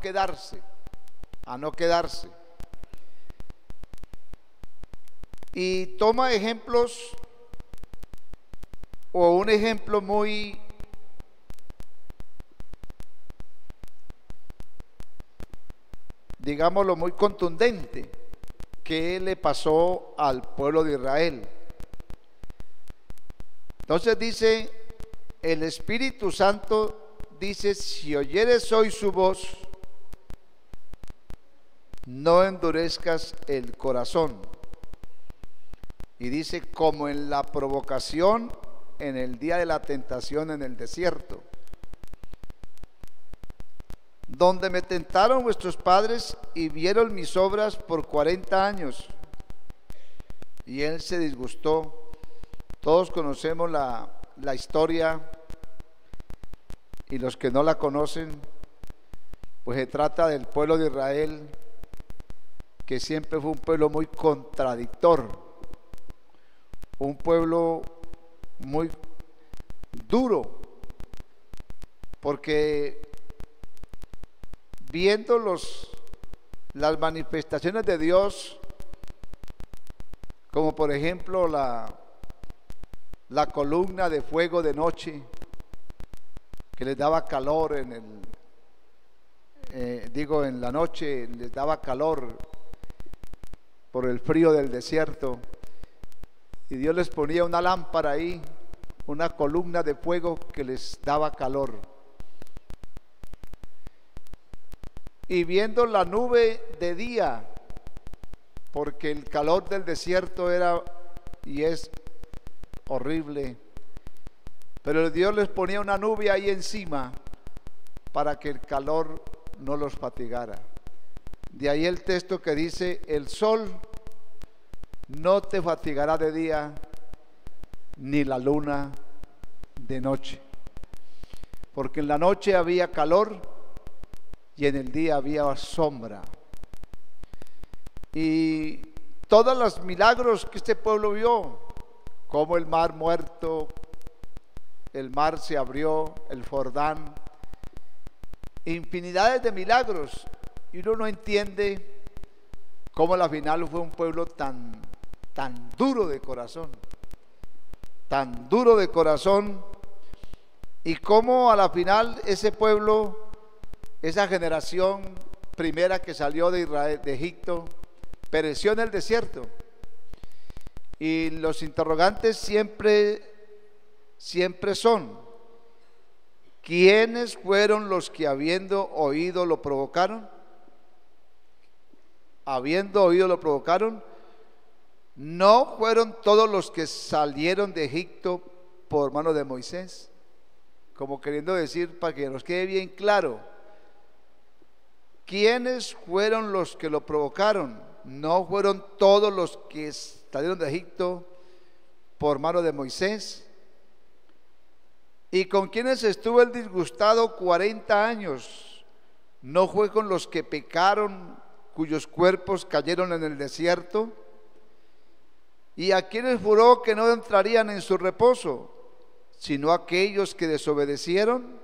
quedarse, a no quedarse. Y toma ejemplos, o un ejemplo muy digámoslo, muy contundente que le pasó al pueblo de Israel. Entonces dice, el Espíritu Santo dice, si oyeres hoy su voz, no endurezcas el corazón. Y dice, como en la provocación, en el día de la tentación en el desierto, donde me tentaron vuestros padres y vieron mis obras por 40 años. Y él se disgustó. Todos conocemos la historia, y los que no la conocen, pues se trata del pueblo de Israel, que siempre fue un pueblo muy contradictor, un pueblo muy duro, porque viendo las manifestaciones de Dios, como por ejemplo la columna de fuego de noche, que les daba calor en la noche les daba calor por el frío del desierto, y Dios les ponía una lámpara ahí, una columna de fuego que les daba calor. Y viendo la nube de día, porque el calor del desierto era y es horrible, pero Dios les ponía una nube ahí encima para que el calor no los fatigara. De ahí el texto que dice, el sol no te fatigará de día, ni la luna de noche, porque en la noche había calor y en el día había sombra. Y todos los milagros que este pueblo vio, como el mar muerto, el mar se abrió, el Jordán, infinidades de milagros, y uno no entiende cómo al final fue un pueblo tan duro de corazón, tan duro de corazón, y cómo a la final ese pueblo, esa generación primera que salió de Israel, de Egipto, pereció en el desierto. Y los interrogantes siempre son, ¿quiénes fueron los que habiendo oído lo provocaron? Habiendo oído lo provocaron. ¿No fueron todos los que salieron de Egipto por mano de Moisés? Como queriendo decir, para que nos quede bien claro, ¿quiénes fueron los que lo provocaron? ¿No fueron todos los que salieron de Egipto por mano de Moisés? ¿Y con quienes estuvo el disgustado 40 años? ¿No fue con los que pecaron, cuyos cuerpos cayeron en el desierto? ¿Y a quienes juró que no entrarían en su reposo, sino aquellos que desobedecieron?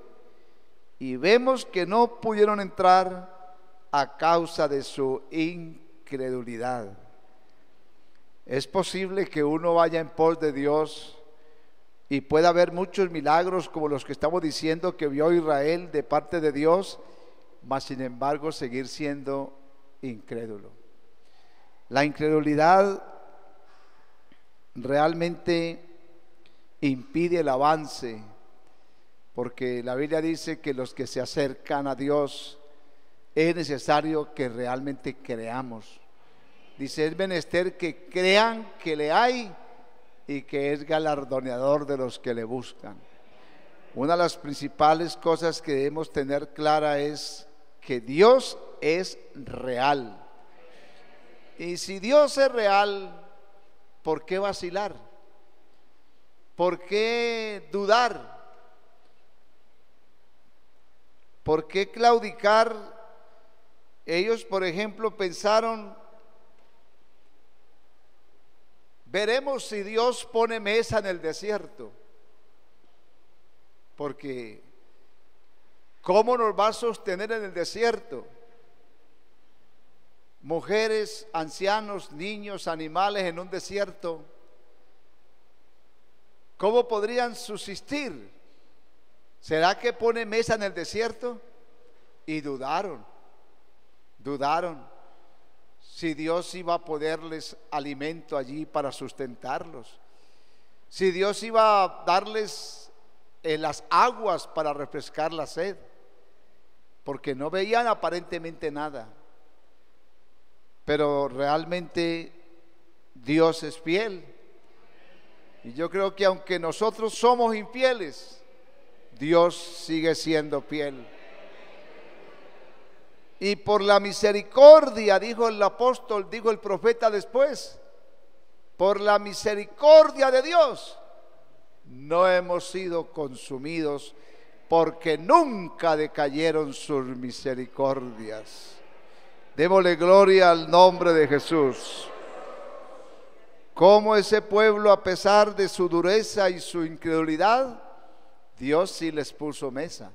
Y vemos que no pudieron entrar a causa de su incredulidad. Es posible que uno vaya en pos de Dios y pueda haber muchos milagros como los que estamos diciendo que vio Israel de parte de Dios, mas sin embargo seguir siendo incrédulo. La incredulidad realmente impide el avance, porque la Biblia dice que los que se acercan a Dios es necesario que realmente creamos. Dice, es menester que crean que le hay y que es galardoneador de los que le buscan. Una de las principales cosas que debemos tener clara es que Dios es real. Y si Dios es real, ¿por qué vacilar? ¿Por qué dudar? ¿Por qué claudicar? Ellos, por ejemplo, pensaron, veremos si Dios pone mesa en el desierto, porque ¿Cómo nos va a sostener en el desierto? Mujeres, ancianos, niños, animales en un desierto, ¿cómo podrían subsistir? ¿Será que pone mesa en el desierto? Y dudaron si Dios iba a ponerles alimento allí para sustentarlos, si Dios iba a darles las aguas para refrescar la sed, porque no veían aparentemente nada. Pero realmente Dios es fiel. Y yo creo que aunque nosotros somos infieles, Dios sigue siendo fiel. Y por la misericordia, dijo el apóstol, dijo el profeta después, por la misericordia de Dios, no hemos sido consumidos, porque nunca decayeron sus misericordias. Démosle gloria al nombre de Jesús. Como ese pueblo, a pesar de su dureza y su incredulidad, Dios sí les puso mesa.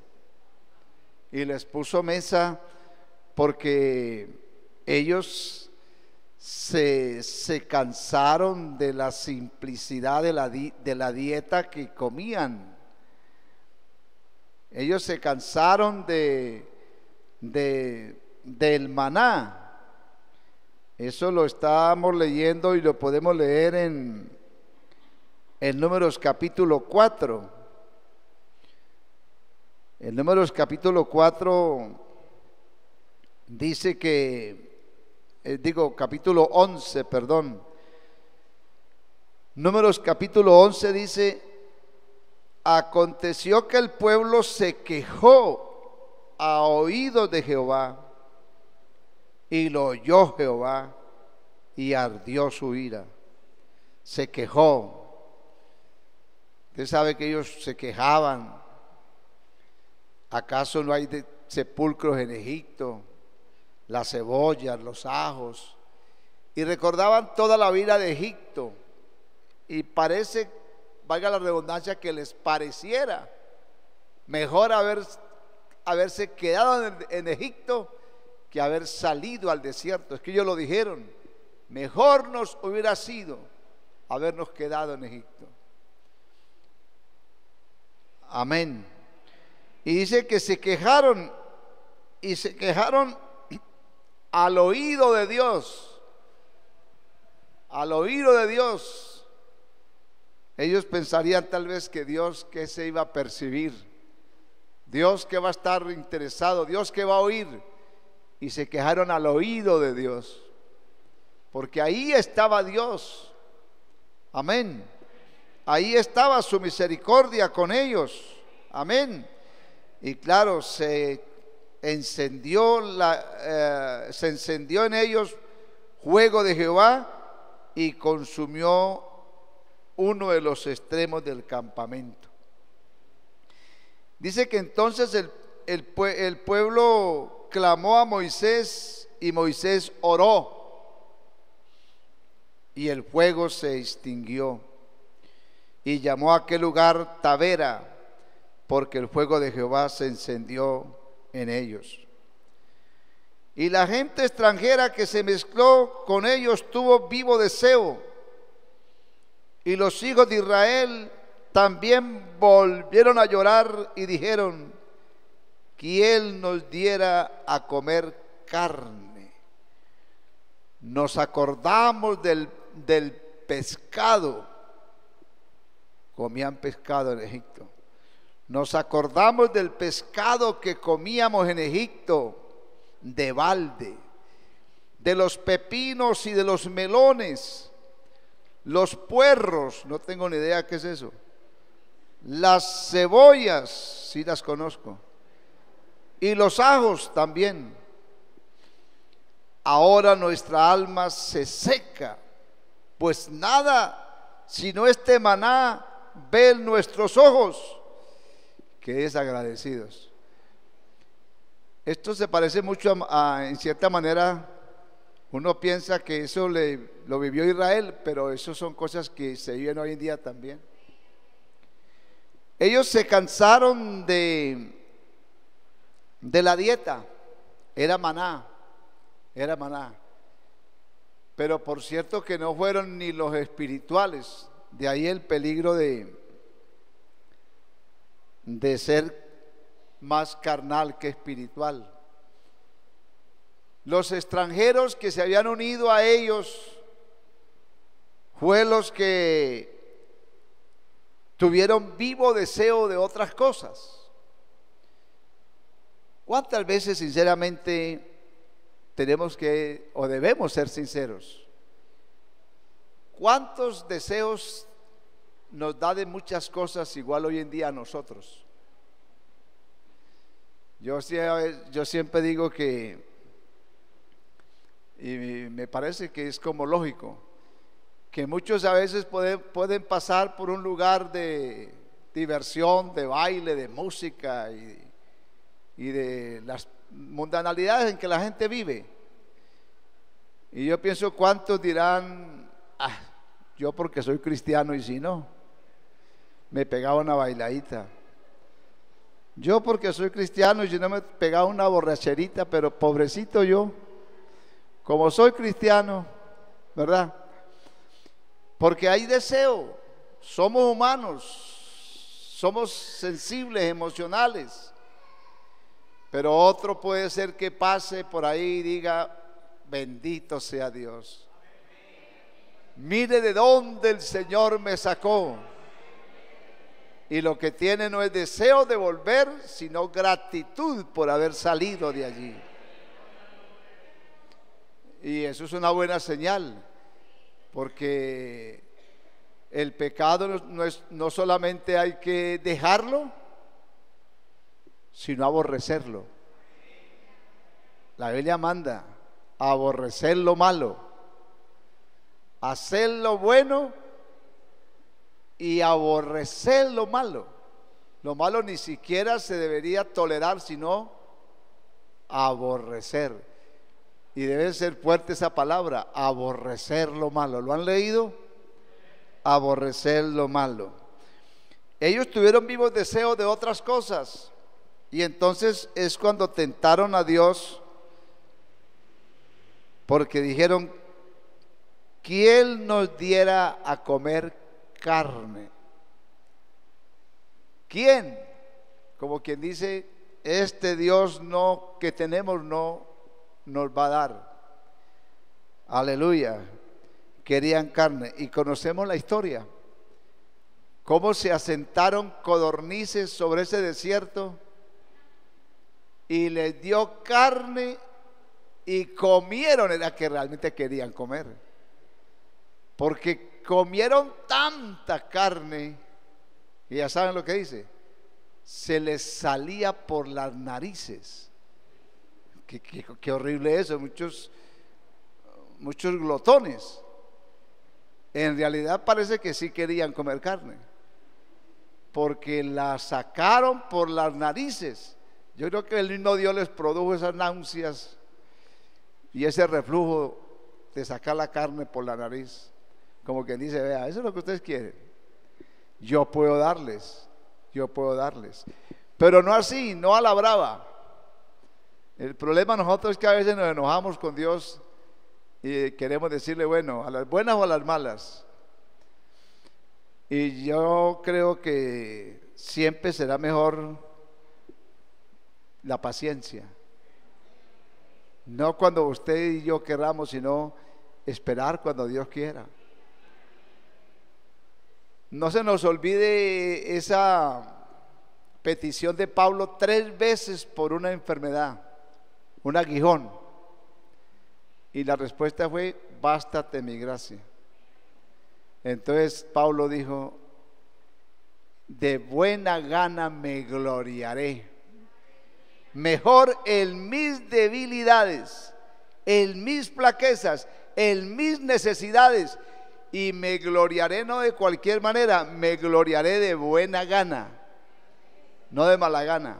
Y les puso mesa porque ellos se cansaron de la simplicidad de la dieta que comían. Ellos se cansaron del maná. Eso lo estábamos leyendo y lo podemos leer en Números capítulo 4. En Números capítulo 4 dice que, capítulo 11, perdón. Números capítulo 11 dice: aconteció que el pueblo se quejó a oídos de Jehová, y lo oyó Jehová, y ardió su ira. Se quejó. Usted sabe que ellos se quejaban. ¿Acaso no hay sepulcros en Egipto? Las cebollas, los ajos. Y recordaban toda la vida de Egipto. Y parece, valga la redundancia, que les pareciera mejor haberse quedado en Egipto que haber salido al desierto. Es que ellos lo dijeron: mejor nos hubiera sido habernos quedado en Egipto. Amén. Y dice que se quejaron, y se quejaron al oído de Dios. Al oído de Dios. Ellos pensarían tal vez que Dios, que se iba a percibir, Dios que va a estar interesado, Dios que va a oír. Y se quejaron al oído de Dios, porque ahí estaba Dios. Amén. Ahí estaba su misericordia con ellos. Amén. Y claro, se encendió en ellos fuego de Jehová y consumió uno de los extremos del campamento. Dice que entonces el pueblo clamó a Moisés, y Moisés oró, y el fuego se extinguió, y llamó a aquel lugar Tabera, porque el fuego de Jehová se encendió en ellos. Y la gente extranjera que se mezcló con ellos tuvo vivo deseo, y los hijos de Israel también volvieron a llorar y dijeron: ¿quién nos diera a comer carne? Nos acordamos del pescado. Comían pescado en Egipto. Nos acordamos del pescado que comíamos en Egipto de balde, de los pepinos y de los melones, los puerros, no tengo ni idea qué es eso, las cebollas, sí las conozco, y los ajos también. Ahora nuestra alma se seca, pues nada sino este maná ven nuestros ojos. Qué desagradecidos. Esto se parece mucho en cierta manera, uno piensa que eso lo vivió Israel, pero eso son cosas que se viven hoy en día también. Ellos se cansaron de de la dieta, era maná, era maná. Pero por cierto que no fueron ni los espirituales, de ahí el peligro de ser más carnal que espiritual. Los extranjeros que se habían unido a ellos fue los que tuvieron vivo deseo de otras cosas. ¿Cuántas veces sinceramente tenemos que o debemos ser sinceros? ¿Cuántos deseos nos da de muchas cosas igual hoy en día a nosotros? Yo siempre digo que, y me parece que es como lógico, que muchos a veces pueden pasar por un lugar de diversión, de baile, de música y de las mundanalidades en que la gente vive. Y yo pienso cuántos dirán, yo porque soy cristiano, y si no, me pegaba una bailadita. Yo porque soy cristiano y si no me pegaba una borracherita, pero pobrecito yo, como soy cristiano, ¿verdad? Porque hay deseo, somos humanos, somos sensibles, emocionales. Pero otro puede ser que pase por ahí y diga, bendito sea Dios. Mire de dónde el Señor me sacó. Y lo que tiene no es deseo de volver, sino gratitud por haber salido de allí. Y eso es una buena señal, porque el pecado no solamente hay que dejarlo, sino aborrecerlo. La Biblia manda aborrecer lo malo, hacer lo bueno y aborrecer lo malo. Lo malo ni siquiera se debería tolerar, sino aborrecer. Y debe ser fuerte esa palabra, aborrecer lo malo. ¿Lo han leído? Aborrecer lo malo. Ellos tuvieron vivos deseos de otras cosas. Y entonces es cuando tentaron a Dios, porque dijeron, ¿quién nos diera a comer carne? ¿Quién? Como quien dice, este Dios no que tenemos no nos va a dar. Aleluya. Querían carne. Y conocemos la historia, cómo se asentaron codornices sobre ese desierto y les dio carne y comieron. Era que realmente querían comer, porque comieron tanta carne y ya saben lo que dice, se les salía por las narices. Qué horrible eso. Muchos glotones en realidad parece que sí querían comer carne, porque la sacaron por las narices. Yo creo que el mismo Dios les produjo esas náuseas y ese reflujo de sacar la carne por la nariz, como quien dice, vea, eso es lo que ustedes quieren, yo puedo darles, pero no así, no a la brava. El problema nosotros es que a veces nos enojamos con Dios y queremos decirle, bueno, a las buenas o a las malas. Y yo creo que siempre será mejor la paciencia, no cuando usted y yo queramos, sino esperar cuando Dios quiera. No se nos olvide esa petición de Pablo 3 veces por una enfermedad, un aguijón, y la respuesta fue, bástate mi gracia. Entonces Pablo dijo, de buena gana me gloriaré, mejor en mis debilidades, en mis flaquezas, en mis necesidades, y me gloriaré no de cualquier manera, me gloriaré de buena gana, no de mala gana.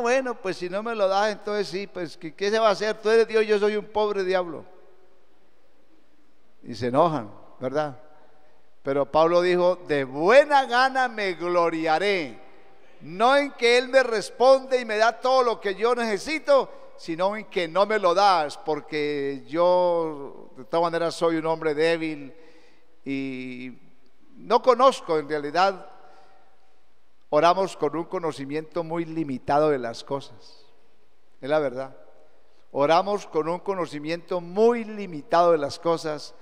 Bueno, pues si no me lo das, entonces sí, pues ¿qué se va a hacer? Tú eres Dios, yo soy un pobre diablo. Y se enojan, ¿verdad? Pero Pablo dijo, de buena gana me gloriaré, No en que Él me responde y me da todo lo que yo necesito, sino en que no me lo das, porque yo de todas maneras soy un hombre débil y no conozco en realidad. Oramos con un conocimiento muy limitado de las cosas, es la verdad. Oramos con un conocimiento muy limitado de las cosas,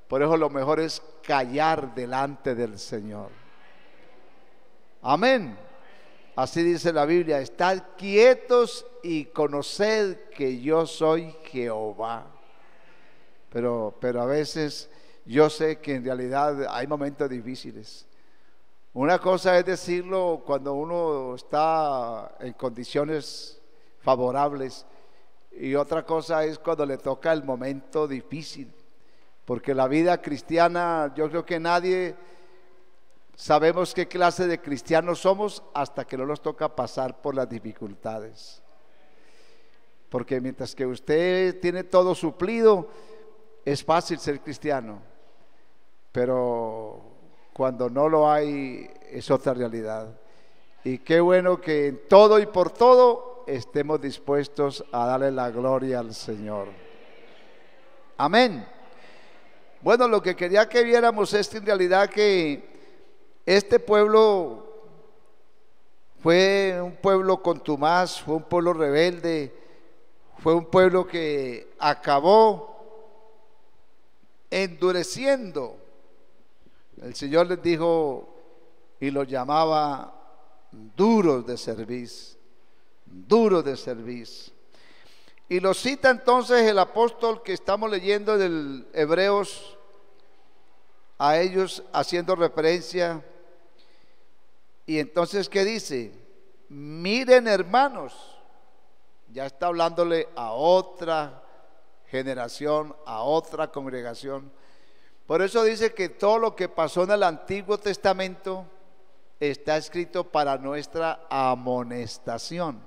por eso lo mejor es callar delante del Señor. Amén. Así dice la Biblia: estad quietos y conoced que yo soy Jehová. Pero a veces yo sé que en realidad hay momentos difíciles. Una cosa es decirlo cuando uno está en condiciones favorables, y otra cosa es cuando le toca el momento difícil. Porque la vida cristiana, yo creo que nadie sabemos qué clase de cristianos somos hasta que no nos toca pasar por las dificultades. Porque mientras que usted tiene todo suplido, es fácil ser cristiano, pero cuando no lo hay es otra realidad. Y qué bueno que en todo y por todo estemos dispuestos a darle la gloria al Señor. Amén. Bueno, lo que quería que viéramos es en realidad que este pueblo fue un pueblo contumaz, fue un pueblo rebelde, fue un pueblo que acabó endureciendo. El Señor les dijo y los llamaba duros de cerviz, duros de cerviz. Y lo cita entonces el apóstol que estamos leyendo del Hebreos, a ellos haciendo referencia. Y entonces, ¿qué dice? Miren, hermanos, ya está hablándole a otra generación, a otra congregación. Por eso dice que todo lo que pasó en el Antiguo Testamento está escrito para nuestra amonestación.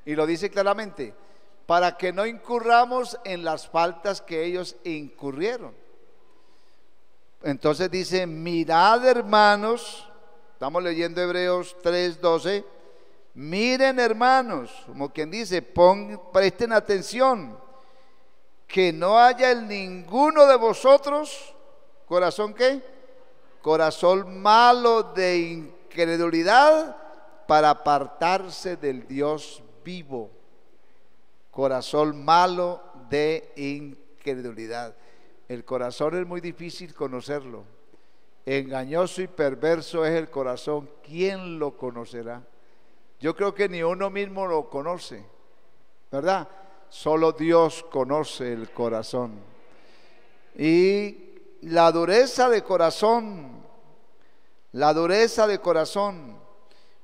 Y lo dice claramente: para que no incurramos en las faltas que ellos incurrieron. Entonces dice: mirad, hermanos, estamos leyendo Hebreos 3:12, miren, hermanos, como quien dice, presten atención, que no haya en ninguno de vosotros corazón, ¿qué? Corazón malo de incredulidad, para apartarse del Dios vivo. Corazón malo de incredulidad. El corazón es muy difícil conocerlo. Engañoso y perverso es el corazón. ¿Quién lo conocerá? Yo creo que ni uno mismo lo conoce, ¿verdad? Solo Dios conoce el corazón. Y la dureza de corazón,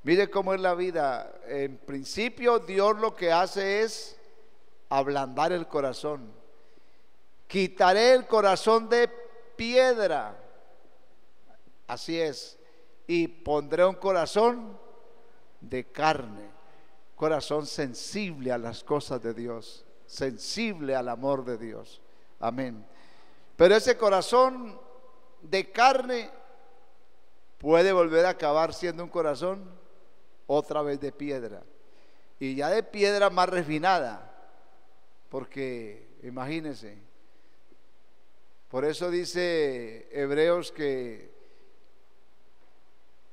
mire cómo es la vida. En principio Dios lo que hace es ablandar el corazón. Quitaré el corazón de piedra, así es, y pondré un corazón de carne, corazón sensible a las cosas de Dios, sensible al amor de Dios. Amén. Pero ese corazón de carne puede volver a acabar siendo un corazón otra vez de piedra, y ya de piedra más refinada. Porque imagínense, por eso dice Hebreos que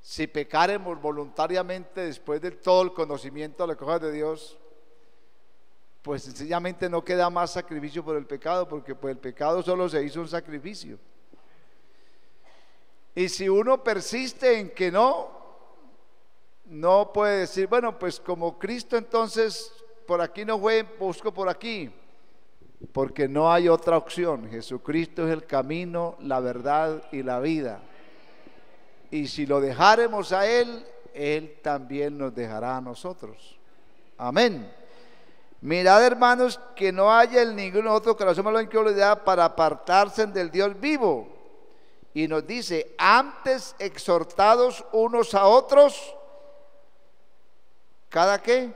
si pecaremos voluntariamente después de todo el conocimiento de las cosas de Dios, pues sencillamente no queda más sacrificio por el pecado, porque pues el pecado solo se hizo un sacrificio. Y si uno persiste en que no puede decir, bueno, pues como Cristo entonces por aquí no fue, busco por aquí, porque no hay otra opción. Jesucristo es el camino, la verdad y la vida. Y si lo dejáremos a Él, Él también nos dejará a nosotros. Amén. Mirad, hermanos, que no haya en ningún otro corazón malo de incredulidad, para apartarse del Dios vivo. Y nos dice: antes exhortados unos a otros, ¿cada qué?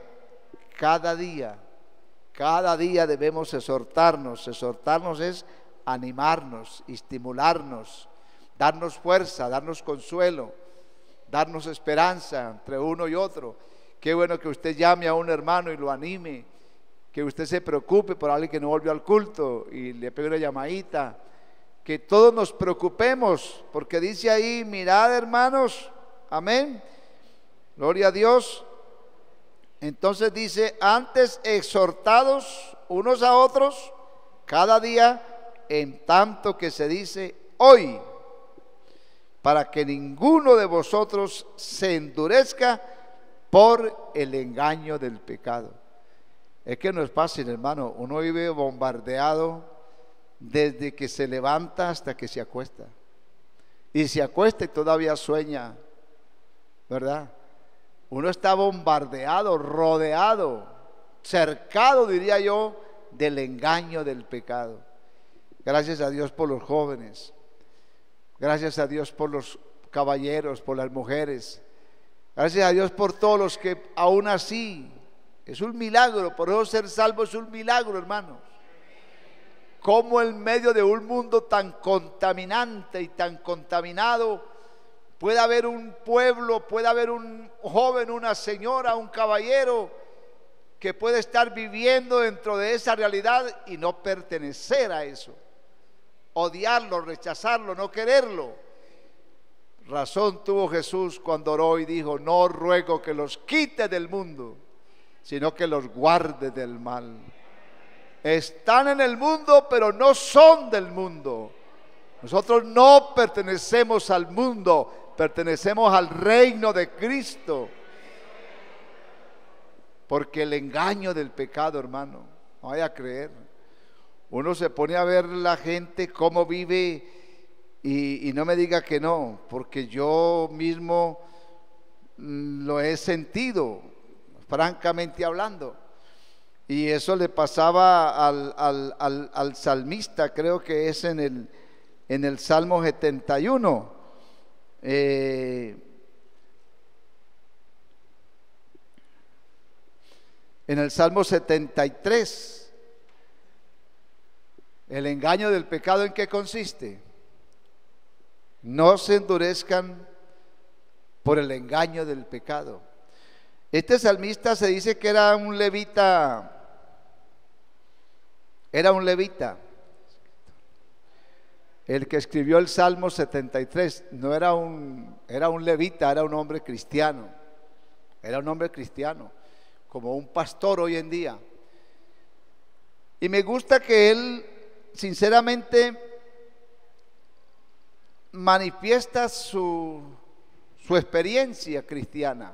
Cada día. Cada día debemos exhortarnos. Exhortarnos es animarnos, estimularnos, darnos fuerza, darnos consuelo, darnos esperanza entre uno y otro. Qué bueno que usted llame a un hermano y lo anime, que usted se preocupe por alguien que no volvió al culto y le pegue una llamadita, que todos nos preocupemos, porque dice ahí, mirad hermanos, amén, gloria a Dios. Entonces dice, antes exhortados unos a otros cada día, en tanto que se dice hoy, para que ninguno de vosotros se endurezca por el engaño del pecado. Es que no es fácil, hermano. Uno vive bombardeado desde que se levanta hasta que se acuesta. Y se acuesta y todavía sueña, ¿verdad? Uno está bombardeado, rodeado, cercado, diría yo, del engaño del pecado. Gracias a Dios por los jóvenes. Gracias a Dios por los caballeros, por las mujeres. Gracias a Dios por todos los que aún así, es un milagro. Por eso ser salvo es un milagro, hermanos. Cómo en medio de un mundo tan contaminante y tan contaminado puede haber un pueblo, puede haber un joven, una señora, un caballero que puede estar viviendo dentro de esa realidad y no pertenecer a eso, odiarlo, rechazarlo, no quererlo. Razón tuvo Jesús cuando oró y dijo, no ruego que los quite del mundo, sino que los guarde del mal. Están en el mundo, pero no son del mundo. Nosotros no pertenecemos al mundo, pertenecemos al reino de Cristo. Porque el engaño del pecado, hermano, no vaya a creer. Uno se pone a ver la gente cómo vive y no me diga que no, porque yo mismo lo he sentido, francamente hablando. Y eso le pasaba al salmista, creo que es en el Salmo 71. En el Salmo 73, el engaño del pecado, ¿en qué consiste? No se endurezcan por el engaño del pecado. Este salmista se dice que era un levita. El que escribió el Salmo 73 no era un levita, era un hombre cristiano. Era un hombre cristiano, como un pastor hoy en día. Y me gusta que él sinceramente manifiesta su experiencia cristiana.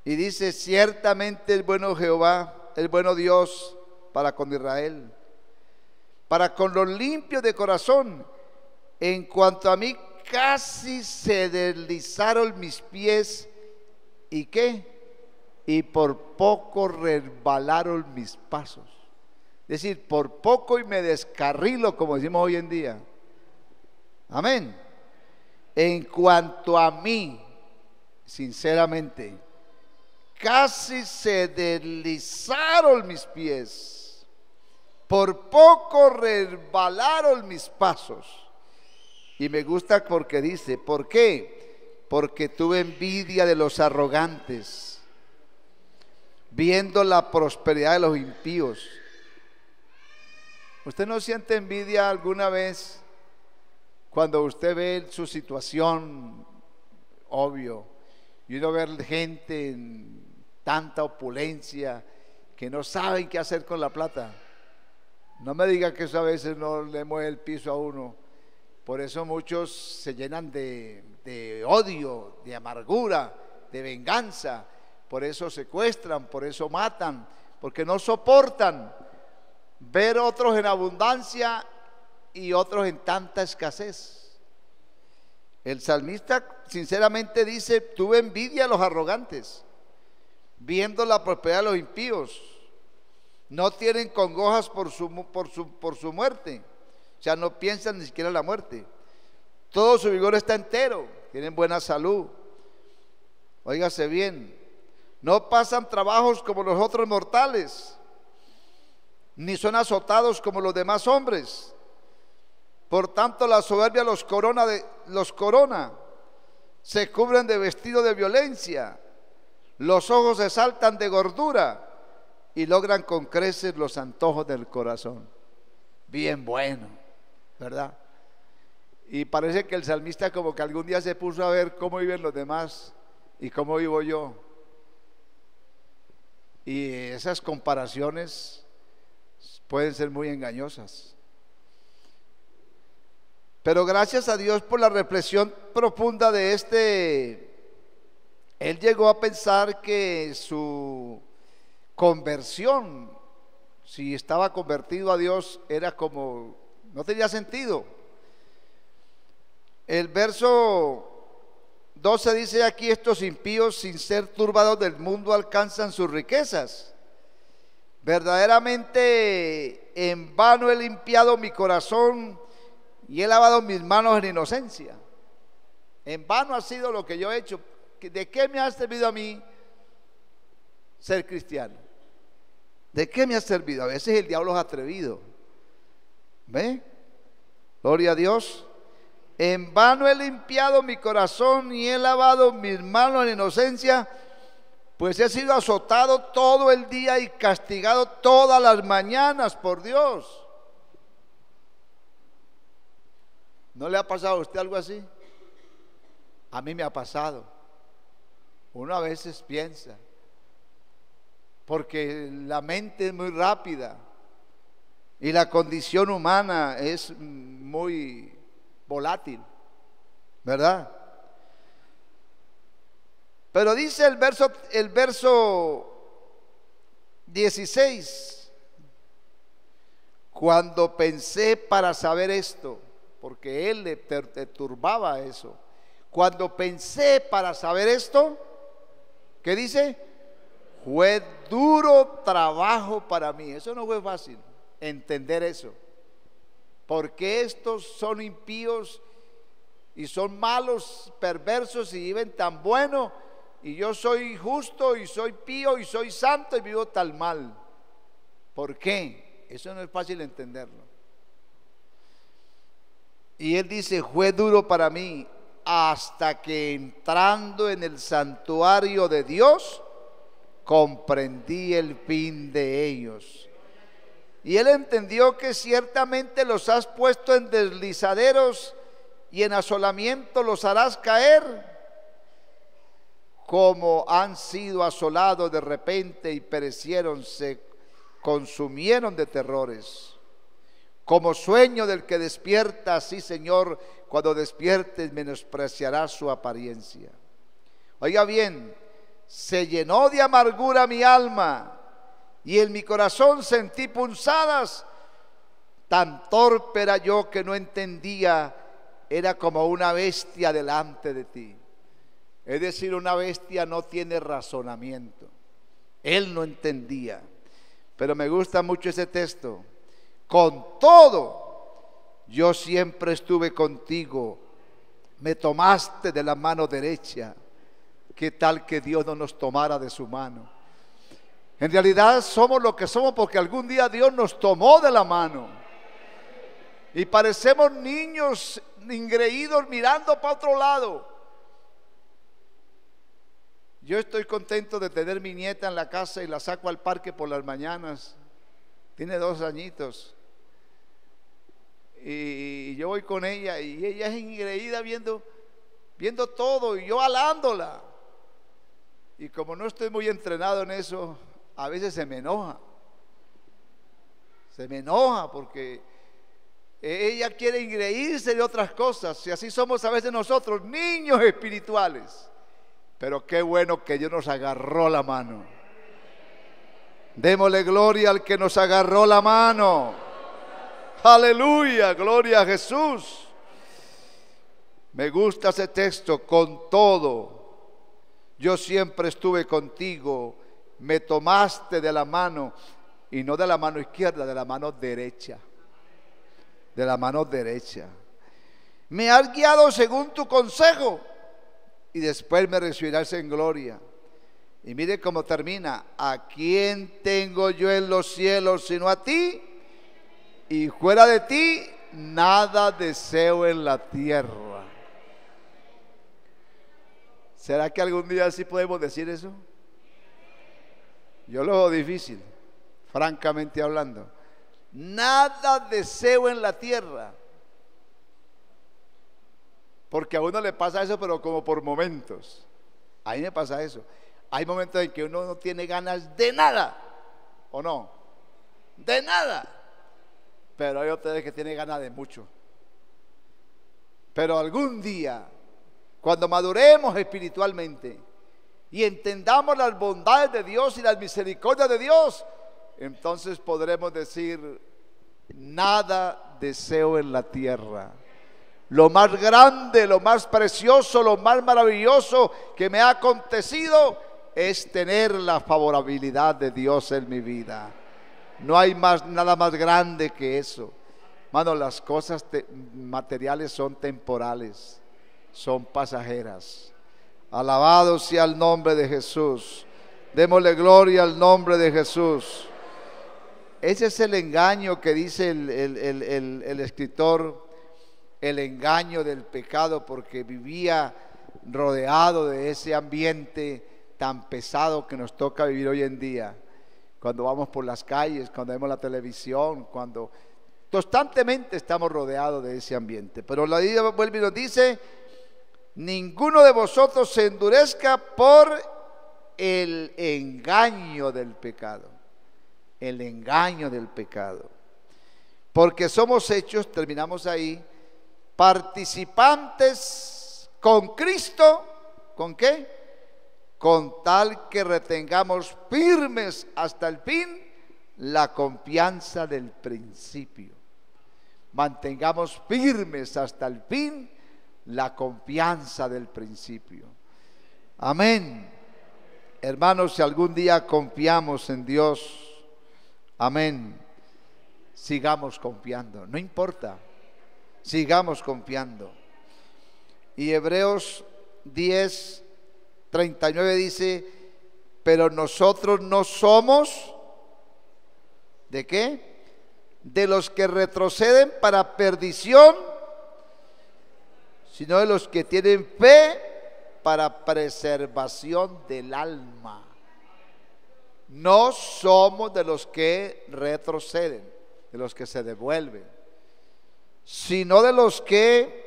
Y dice, ciertamente el bueno Jehová, el bueno Dios para con Israel, para con los limpios de corazón. En cuanto a mí, casi se deslizaron mis pies. ¿Y qué? Y por poco resbalaron mis pasos. Es decir, por poco y me descarrilo, como decimos hoy en día. Amén. En cuanto a mí, sinceramente, casi se deslizaron mis pies, por poco resbalaron mis pasos. Y me gusta porque dice, ¿por qué? Porque tuve envidia de los arrogantes, viendo la prosperidad de los impíos. ¿Usted no siente envidia alguna vez cuando usted ve su situación? Obvio, y uno ve gente en tanta opulencia que no saben qué hacer con la plata. No me diga que eso a veces no le mueve el piso a uno. Por eso muchos se llenan de odio, de amargura, de venganza. Por eso secuestran, por eso matan, porque no soportan ver otros en abundancia y otros en tanta escasez. El salmista sinceramente dice, tuve envidia a los arrogantes, viendo la prosperidad de los impíos. No tienen congojas por su muerte, o sea, no piensan ni siquiera en la muerte. Todo su vigor está entero, tienen buena salud. Óigase bien, no pasan trabajos como los otros mortales, ni son azotados como los demás hombres. Por tanto, la soberbia los corona, se cubren de vestido de violencia, los ojos se saltan de gordura y logran con creces los antojos del corazón. Bien bueno, ¿verdad? Y parece que el salmista como que algún día se puso a ver cómo viven los demás y cómo vivo yo. Y esas comparaciones pueden ser muy engañosas. Pero gracias a Dios por la reflexión profunda de él llegó a pensar que su conversión, si estaba convertido a Dios, era como, no tenía sentido. El verso 12 dice aquí: estos impíos, sin ser turbados del mundo, alcanzan sus riquezas. Verdaderamente en vano he limpiado mi corazón y he lavado mis manos en inocencia. En vano ha sido lo que yo he hecho. ¿De qué me ha servido a mí ser cristiano? ¿De qué me ha servido? A veces el diablo es atrevido. ¿Ve? Gloria a Dios. En vano he limpiado mi corazón y he lavado mis manos en inocencia, pues he sido azotado todo el día y castigado todas las mañanas por Dios. ¿No le ha pasado a usted algo así? A mí me ha pasado. Uno a veces piensa, porque la mente es muy rápida y la condición humana es muy volátil, ¿verdad? Pero dice el verso 16: cuando pensé para saber esto, porque él le turbaba eso. Cuando pensé para saber esto, ¿qué dice? Fue duro trabajo para mí. Eso no fue fácil, entender eso. Porque estos son impíos y son malos, perversos y viven tan bueno, y yo soy justo y soy pío y soy santo y vivo tan mal. ¿Por qué? Eso no es fácil entenderlo. Y él dice: fue duro para mí, hasta que entrando en el santuario de Dios comprendí el fin de ellos. Y él entendió que ciertamente los has puesto en deslizaderos y en asolamiento los harás caer, como han sido asolados de repente y perecieron, se consumieron de terrores. Como sueño del que despierta, así, Señor, cuando despiertes menospreciarás su apariencia. Oiga bien: se llenó de amargura mi alma y en mi corazón sentí punzadas. Tan torpe era yo que no entendía, era como una bestia delante de ti. Es decir, una bestia no tiene razonamiento. Él no entendía. Pero me gusta mucho ese texto. Con todo, yo siempre estuve contigo, me tomaste de la mano derecha. ¿Qué tal que Dios no nos tomara de su mano? En realidad somos lo que somos porque algún día Dios nos tomó de la mano. Y parecemos niños engreídos mirando para otro lado. Yo estoy contento de tener mi nieta en la casa y la saco al parque por las mañanas. Tiene 2 añitos. Y yo voy con ella y ella es engreída viendo todo y yo alándola. Y como no estoy muy entrenado en eso, a veces se me enoja. Se me enoja porque ella quiere engreírse de otras cosas. Y así somos a veces nosotros, niños espirituales. Pero qué bueno que Dios nos agarró la mano. Démosle gloria al que nos agarró la mano. Aleluya, gloria a Jesús. Me gusta ese texto. Con todo, yo siempre estuve contigo, me tomaste de la mano, y no de la mano izquierda, de la mano derecha. De la mano derecha. Me has guiado según tu consejo, y después me recibirás en gloria. Y mire cómo termina: ¿a quién tengo yo en los cielos sino a ti? Y fuera de ti nada deseo en la tierra. ¿Será que algún día sí podemos decir eso? Yo lo veo difícil, francamente hablando. Nada deseo en la tierra. Porque a uno le pasa eso, pero como por momentos. A mí me pasa eso. Hay momentos en que uno no tiene ganas de nada, ¿o no? De nada. Pero hay otros que tienen ganas de mucho. Pero algún día, cuando maduremos espiritualmente y entendamos las bondades de Dios y las misericordias de Dios, entonces podremos decir: nada deseo en la tierra. Lo más grande, lo más precioso, lo más maravilloso que me ha acontecido es tener la favorabilidad de Dios en mi vida. No hay nada más grande que eso. Hermano, las cosas materiales son temporales, son pasajeras. Alabado sea el nombre de Jesús. Démosle gloria al nombre de Jesús. Ese es el engaño que dice el escritor, el engaño del pecado, porque vivía rodeado de ese ambiente tan pesado que nos toca vivir hoy en día. Cuando vamos por las calles, cuando vemos la televisión, cuando constantemente estamos rodeados de ese ambiente. Pero la Biblia vuelve y nos dice: ninguno de vosotros se endurezca por el engaño del pecado. El engaño del pecado. Porque somos hechos, terminamos ahí, participantes con Cristo. ¿Con qué? Con tal que retengamos firmes hasta el fin la confianza del principio. Mantengamos firmes hasta el fin la confianza del principio. Amén. Hermanos, si algún día confiamos en Dios, amén, sigamos confiando, no importa, sigamos confiando. Y Hebreos 10:39 dice: pero nosotros no somos, ¿de qué? De los que retroceden para perdición, sino de los que tienen fe para preservación del alma. No somos de los que retroceden, de los que se devuelven, sino de los que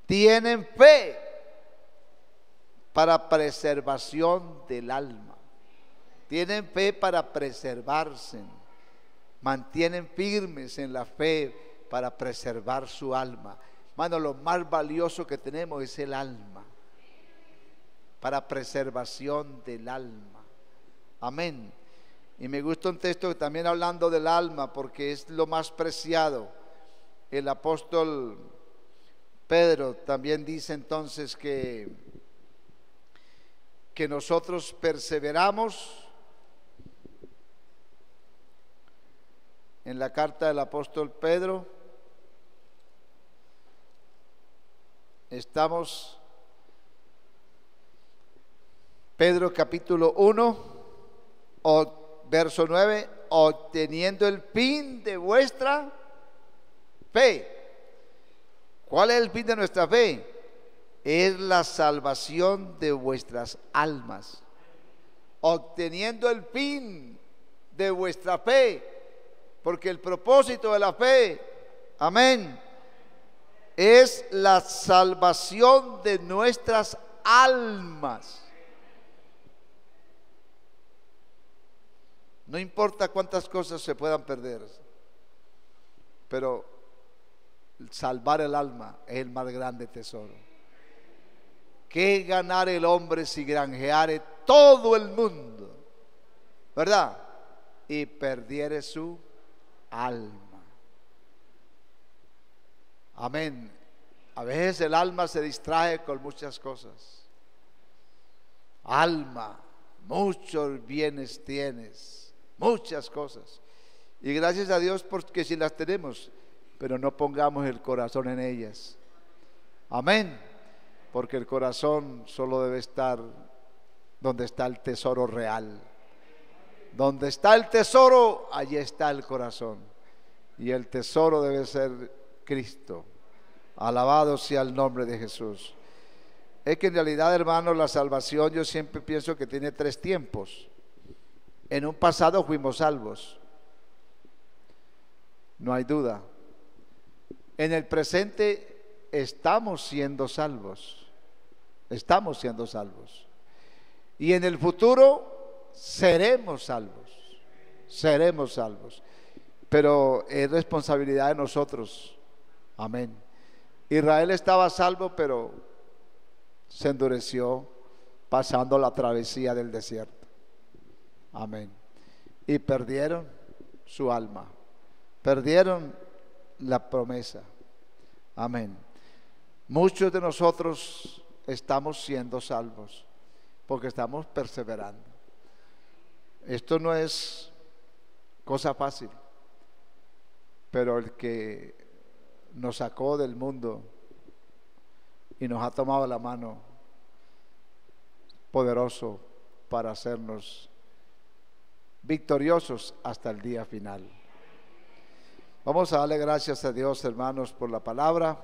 tienen fe para preservación del alma. Tienen fe para preservarse, mantienen firmes en la fe para preservar su alma. Hermano, lo más valioso que tenemos es el alma, para preservación del alma. Amén. Y me gusta un texto también hablando del alma, porque es lo más preciado. El apóstol Pedro también dice entonces que nosotros perseveramos. En la carta del apóstol Pedro estamos, Pedro capítulo 1, verso 9, obteniendo el fin de vuestra fe. ¿Cuál es el fin de nuestra fe? Es la salvación de vuestras almas. Obteniendo el fin de vuestra fe. Porque el propósito de la fe, amén, es la salvación de nuestras almas. No importa cuántas cosas se puedan perder, pero salvar el alma es el más grande tesoro. ¿Qué ganar el hombre si granjeare todo el mundo, verdad? Y perdiere su alma. Amén. A veces el alma se distrae con muchas cosas. Alma, muchos bienes tienes, muchas cosas, y gracias a Dios porque si las tenemos, pero no pongamos el corazón en ellas. Amén. Porque el corazón solo debe estar donde está el tesoro real. Donde está el tesoro, allí está el corazón. Y el tesoro debe ser Cristo. Alabado sea el nombre de Jesús. Es que en realidad, hermanos, la salvación yo siempre pienso que tiene 3 tiempos. En un pasado fuimos salvos, no hay duda. En el presente estamos siendo salvos, estamos siendo salvos. Y en el futuro seremos salvos, seremos salvos. Pero es responsabilidad de nosotros. Amén. Israel estaba salvo, pero se endureció pasando la travesía del desierto. Amén. Y perdieron su alma, perdieron la promesa. Amén. Muchos de nosotros estamos siendo salvos porque estamos perseverando. Esto no es cosa fácil, pero el que nos sacó del mundo y nos ha tomado la mano, poderoso para hacernos victoriosos hasta el día final. Vamos a darle gracias a Dios, hermanos, por la palabra.